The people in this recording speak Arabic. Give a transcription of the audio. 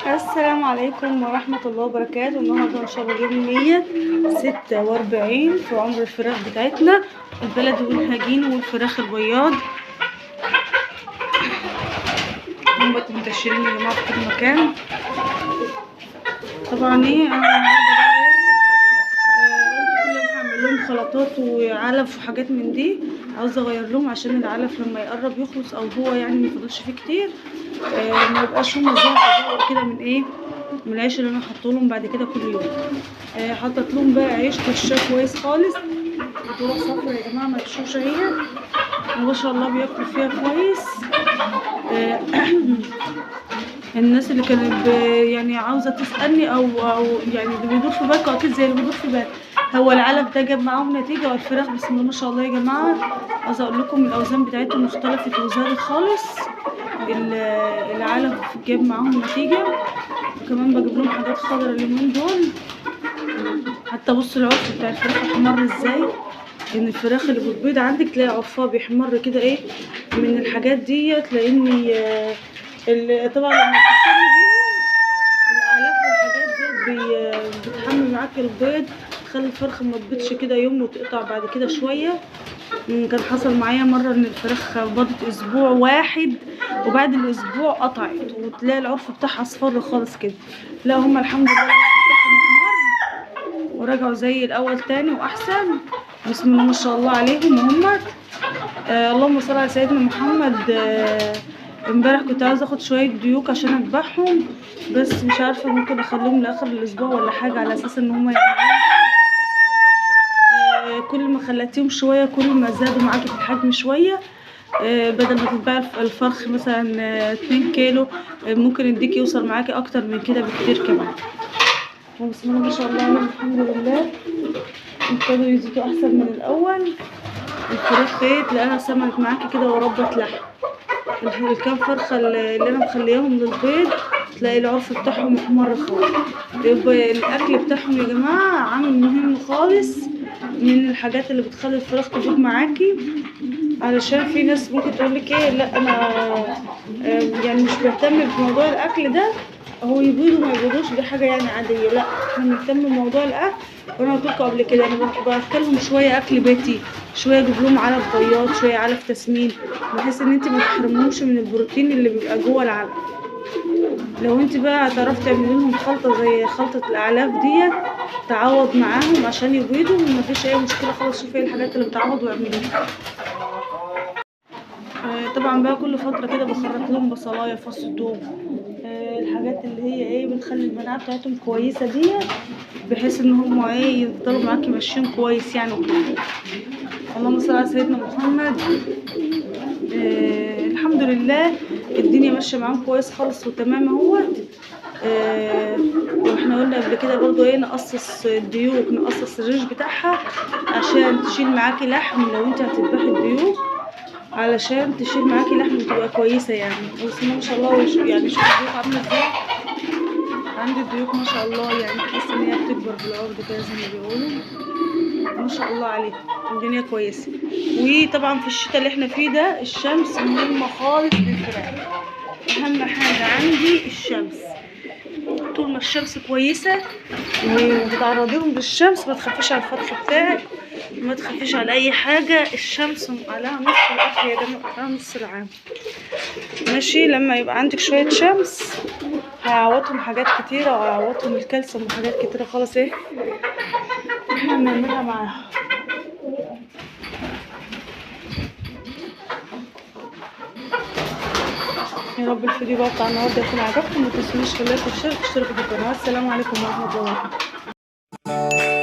السلام عليكم ورحمة الله وبركاته. النهاردة إن شاء الله اليوم 146 في عمر الفراخ بتاعتنا، البلدي والهجين والفراخ البياض. هم منتشرين يا جماعة في كل مكان. طبعا انا النهاردة قلت كل يوم هعمل لهم خلطات وعلف وحاجات من دي. عاوزة اغير لهم عشان العلف لما يقرب يخلص او هو يعني ميفضلش فيه كتير، ما يبقاش هم زهقوا كده من العيش اللي انا حاطه بعد كده كل يوم. حطيت لهم بقى عيش طشاه كويس خالص، بطرق صفرا يا جماعه مغشوشه هي، ما شاء الله بياكلوا فيها كويس. الناس اللي كانت يعني عاوزه تسالني او يعني اللي بيدور في بالكم اكيد زي اللي بيدور في بالي، هو العلف ده جاب معاهم نتيجه والفراخ بسم الله ما شاء الله يا جماعه. عاوزه اقول لكم الاوزان بتاعتهم اختلفت وزادت خالص. العلف جاب معاهم نتيجه، وكمان بجيب لهم حاجات خضرا اليومين دول. حتى بصوا العرف بتاع الفراخ احمر ازاي، ان الفراخ اللي بتبيض عندك تلاقي عرفها بيحمر كده ايه من الحاجات دي. تلاقيني طبعا لما بتهتمي بيهم الاعلاف والحاجات دي بتحمل معاك البيض، تخلي الفرخه ما تبيضش كده يوم وتقطع بعد كده شويه. كان حصل معايا مره ان الفراخ بيضت اسبوع واحد وبعد الاسبوع قطعت، وتلاقي العرف بتاعها اصفر خالص كده. لا هما الحمد لله العرف بتاعهم احمر ورجعوا زي الاول تاني واحسن، بسم الله ما شاء الله عليهم هما. اللهم صل على سيدنا محمد. امبارح كنت عاوزه اخد شويه ديوك عشان اذبحهم، بس مش عارفه ممكن اخليهم لاخر الاسبوع ولا حاجه، على اساس ان هما يعني كل ما خليتيهم شويه كل ما زادوا معاكي في الحجم شويه. بدل ما تتباع الفرخ مثلا 2 كيلو، ممكن الديك يوصل معاكي اكتر من كده بكتير كمان. بسم الله ما شاء الله عليهم الحمد لله، ابتدوا يزيدوا احسن من الاول. الفراخ تلاقيها سمنت معاكي كده وربت لحم. الكام فرخه اللي انا مخلياهم للبيض تلاقي العرف بتاعهم احمر خالص. يبقى الاكل بتاعهم يا جماعه عامل مهم خالص من الحاجات اللي بتخلي الفراخ تبيض معاكي. علشان في ناس ممكن تقولك ايه، لا انا يعني مش بهتم بموضوع الاكل ده، هو يبيضوا ما يبيضوش دي حاجه يعني عاديه. لا احنا بنهتم بموضوع الاكل، وانا قلت لكم قبل كده انا باكلهم شويه اكل بيتي، شويه اجيب لهم علف بياض، شويه علف تسمين، بحيث ان انت ما تحرموش من البروتين اللي بيبقى جوه العلف. لو انت بقى هتعرفي تعملي لهم خلطه زي خلطه الاعلاف ديت تعوض معاهم عشان يبيضوا، مفيش اي مشكله خالص. شوفي ايه الحاجات اللي بتعوض واعمليها. طبعا بقى كل فتره كده بخرط لهم بصلايه، فص ثوم، الحاجات اللي هي ايه بتخلي المناعه بتاعتهم كويسه دي، بحيث ان هم ايه يفضلوا معاكي ماشيين كويس يعني وكده. اللهم صل على سيدنا محمد. الحمد لله الدنيا ماشيه معاهم كويس خالص وتمام اهوت. واحنا قلنا قبل كده برضو ايه نقصص الديوك، نقصص الريش بتاعها عشان تشيل معاكي لحم لو انت هتذبحي الديوك، علشان تشيل معاكي لحم وتبقى كويسه يعني. بسم الله ما شاء الله، يعني شوفي الديوك عامله ازاي. عندي الديوك ما شاء الله يعني تحس ان هي بتكبر بالعرض كده زي ما بيقولوا، ما شاء الله عليها الدنيا كويسه. وطبعا في الشتاء اللي احنا فيه ده الشمس مهمه خالص للفراخ، اهم حاجه عندي الشمس. طول ما الشمس كويسه وبتعرضيهم للشمس ما تخافيش على الفرخ بتاعك، ما تخافيش على اي حاجه. الشمس عليها نص الاكل يا جماعه، عليها نص العام ماشي. لما يبقى عندك شويه شمس هيعوضهم حاجات كتيره، وهيعوضهم الكالسيوم وحاجات كتيره خالص ايه احنا بنعملها معاها. يا رب الفيديو بقى بتاع النهارده يكون عجبكم، ما تنسونيش في اللايك والشير واشتركوا في القناه. السلام عليكم ورحمه الله وبركاته.